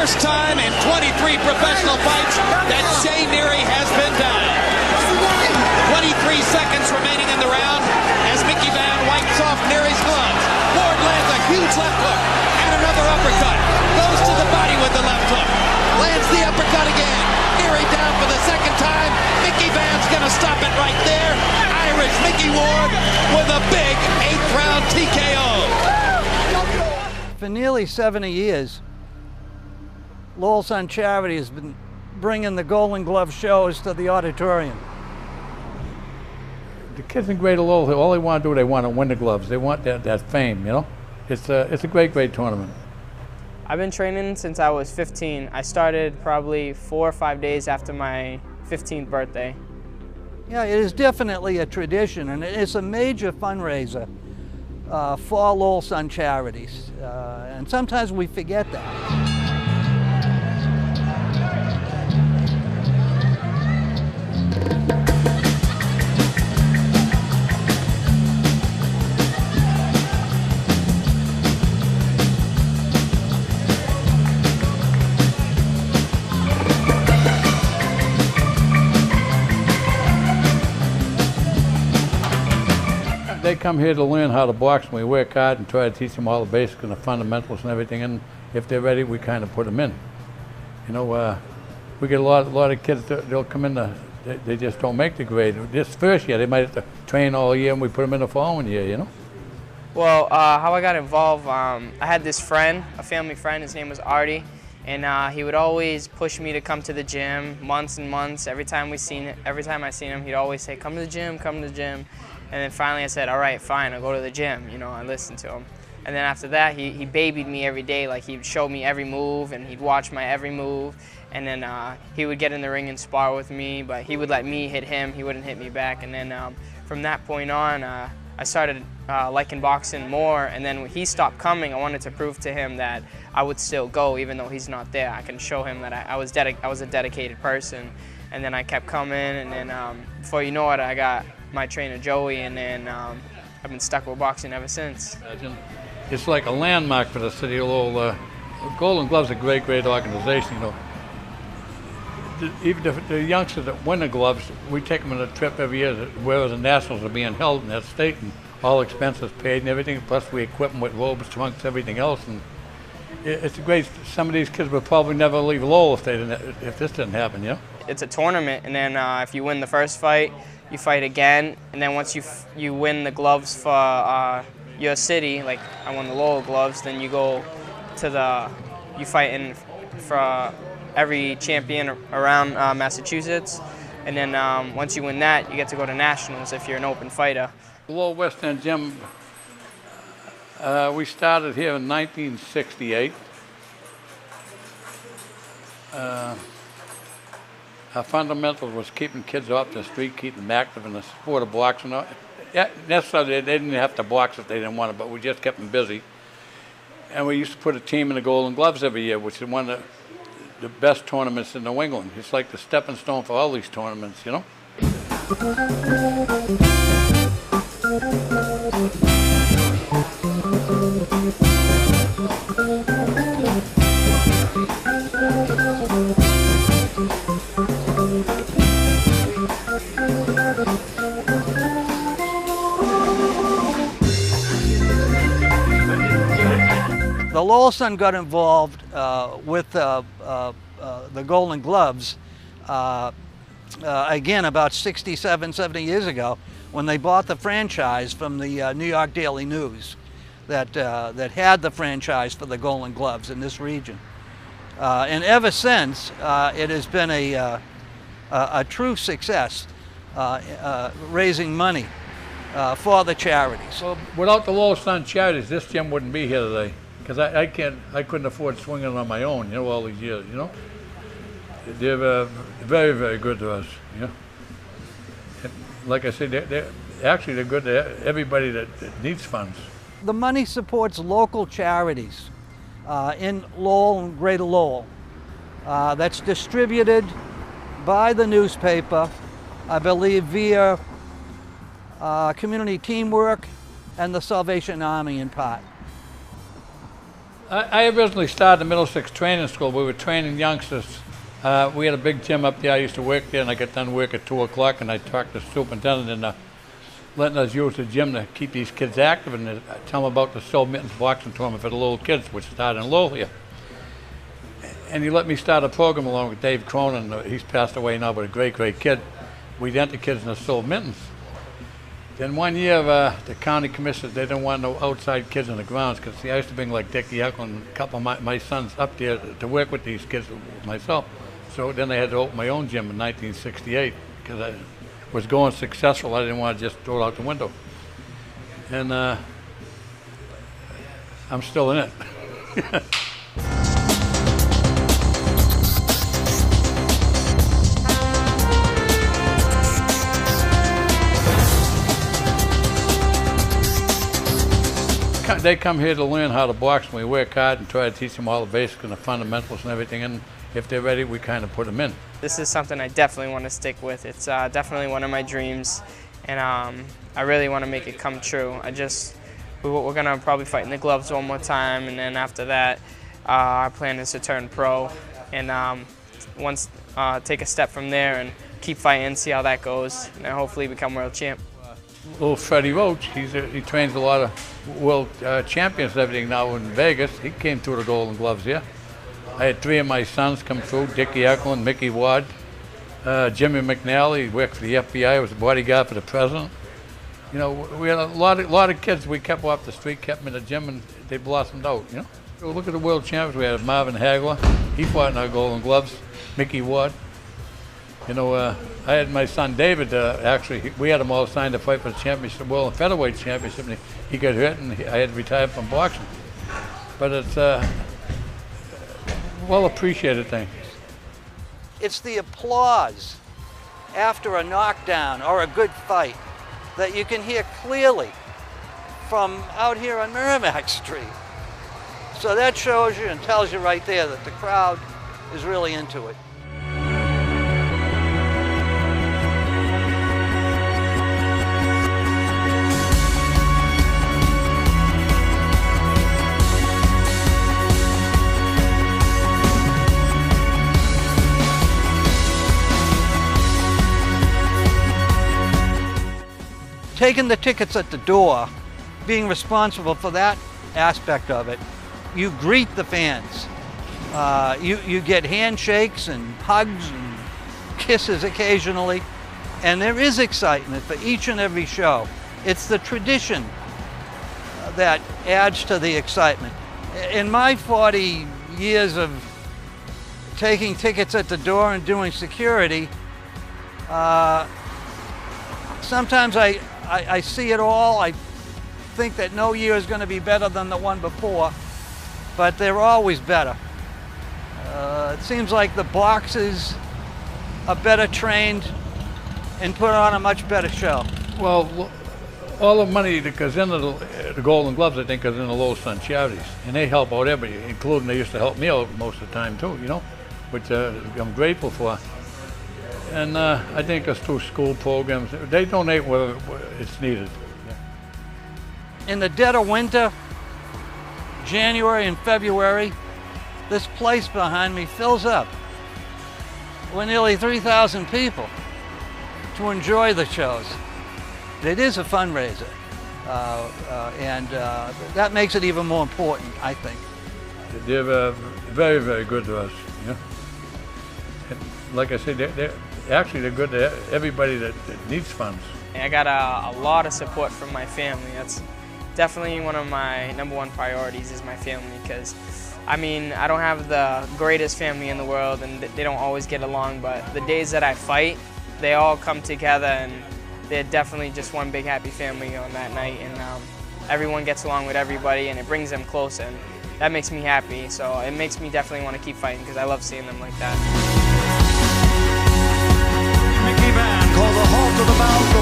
first time in 23 professional fights that Shea Neary has been down. 23 seconds remaining in the round as Mickey Van wipes off Neary's gloves. Ward lands a huge left hook and another uppercut. Goes to the body with the left hook. Lands the uppercut again. Neary down for the second time. Mickey Van's going to stop it right there. Irish Mickey Ward with a big 8th round TKO. For nearly 70 years, Lowell Sun Charity has been bringing the Golden Glove shows to the auditorium. The kids in Greater Lowell, all they want to do, they want to win the gloves. They want that fame, you know? It's a great tournament. I've been training since I was 15. I started probably 4 or 5 days after my 15th birthday. Yeah, it is definitely a tradition, and it's a major fundraiser for Lowell Sun Charities, and sometimes we forget that. They come here to learn how to box, and we work hard and try to teach them all the basics and the fundamentals and everything, and if they're ready, we kind of put them in. You know, we get a lot of kids, they'll come in, they just don't make the grade. This first year, they might have to train all year, and we put them in the following year, you know? Well, how I got involved, I had this friend, a family friend, his name was Artie, and he would always push me to come to the gym months and months. Every time I seen him, he'd always say, come to the gym, come to the gym. And then finally I said, all right, fine, I'll go to the gym. You know, I listened to him. And then after that, he babied me every day. Like, he'd show me every move, and he'd watch my every move. And then he would get in the ring and spar with me, but he would let me hit him. He wouldn't hit me back. And then from that point on, I started liking boxing more. And then when he stopped coming, I wanted to prove to him that I would still go, even though he's not there. I can show him that I was a dedicated person. And then I kept coming, and then before you know it, I got my trainer Joey, and then I've been stuck with boxing ever since. It's like a landmark for the city of Lowell. Golden Glove's a great organization, you know. Even the youngsters that win the gloves, we take them on a trip every year where the nationals are being held in that state, and all expenses paid and everything, plus we equip them with robes, trunks, everything else. And it's a great, some of these kids would probably never leave Lowell if this didn't happen, you know? It's a tournament, and then if you win the first fight, you fight again, and then once you win the gloves for your city, like I won the Lowell gloves, then you go to you fight for every champion around Massachusetts, and then once you win that, you get to go to nationals if you're an open fighter. Lowell West End Gym, we started here in 1968. Our fundamentals was keeping kids off the street, keeping them active in the sport of boxing. Yeah, necessarily, they didn't have to box if they didn't want to, but we just kept them busy. And we used to put a team in the Golden Gloves every year, which is one of the best tournaments in New England. It's like the stepping stone for all these tournaments, you know? The Lowell Sun got involved with the Golden Gloves again about 67, 70 years ago when they bought the franchise from the New York Daily News that had the franchise for the Golden Gloves in this region. And ever since, it has been a true success, raising money for the charities. Well, without the Lowell Sun Charities, this gym wouldn't be here today. Because I couldn't afford swinging on my own, you know, all these years, you know. They're very, very good to us, you know. And like I said, they're good to everybody that needs funds. The money supports local charities in Lowell and Greater Lowell. That's distributed by the newspaper, I believe via Community Teamwork and the Salvation Army in part. I originally started the Middlesex Training School. We were training youngsters. We had a big gym up there. I used to work there, and I got done work at 2 o'clock, and I talked to the superintendent into letting us use the gym to keep these kids active and tell them about the Soul Mittens boxing tournament for the little kids, which started in Lowell here. And he let me start a program along with Dave Cronin. He's passed away now, but a great, great kid. We'd enter kids in the Soul Mittens. Then one year, the county commissioners, they didn't want no outside kids in the grounds, because I used to bring like Dickie Eklund and a couple of my sons up there to work with these kids myself. So then they had to open my own gym in 1968, because I was going successful. I didn't want to just throw it out the window. And I'm still in it. They come here to learn how to box, and we work hard and try to teach them all the basics and the fundamentals and everything, and if they're ready, we kind of put them in. This is something I definitely want to stick with. It's definitely one of my dreams, and I really want to make it come true. We're going to probably fight in the gloves one more time, and then after that, our plan is to turn pro, and take a step from there and keep fighting, see how that goes, and then hopefully become world champ. Little Freddie Roach, he trains a lot of world champions and everything now in Vegas. He came through the Golden Gloves here. I had 3 of my sons come through, Dickie Eklund, Mickey Ward, Jimmy McNally. He worked for the FBI, was a bodyguard for the president. You know, we had a lot of kids we kept off the street, kept them in the gym, and they blossomed out, you know. So look at the world champions. We had Marvin Hagler. He fought in our Golden Gloves. Mickey Ward. You know, I had my son David, actually, we had him all signed to fight for the championship, world and featherweight championship, and he got hurt, and I had to retire from boxing. But it's a well appreciated thing. It's the applause after a knockdown or a good fight that you can hear clearly from out here on Merrimack Street. So that shows you and tells you right there that the crowd is really into it. Taking the tickets at the door, being responsible for that aspect of it, you greet the fans. You get handshakes and hugs and kisses occasionally, and there is excitement for each and every show. It's the tradition that adds to the excitement. In my 40 years of taking tickets at the door and doing security, sometimes I see it all. I think that no year is going to be better than the one before, but they're always better. It seems like the boxers are better trained and put on a much better show. Well, all the money that goes into the Golden Gloves, I think, goes into Lowell Sun Charities, and they help out everybody, including they used to help me out most of the time too, you know, which I'm grateful for. And I think it's through school programs. They donate where it's needed. Yeah. In the dead of winter, January and February, this place behind me fills up with nearly 3,000 people to enjoy the shows. It is a fundraiser, and that makes it even more important, I think. They're very, very good to us. You know? And like I said, they're good to everybody that needs funds. I got a lot of support from my family. That's definitely one of my #1 priorities is my family, because I mean, I don't have the greatest family in the world, and they don't always get along, but the days that I fight, they all come together, and they're definitely just one big happy family on that night, and everyone gets along with everybody, and it brings them closer, and that makes me happy. So it makes me definitely want to keep fighting, because I love seeing them like that. Calls a halt to the bout.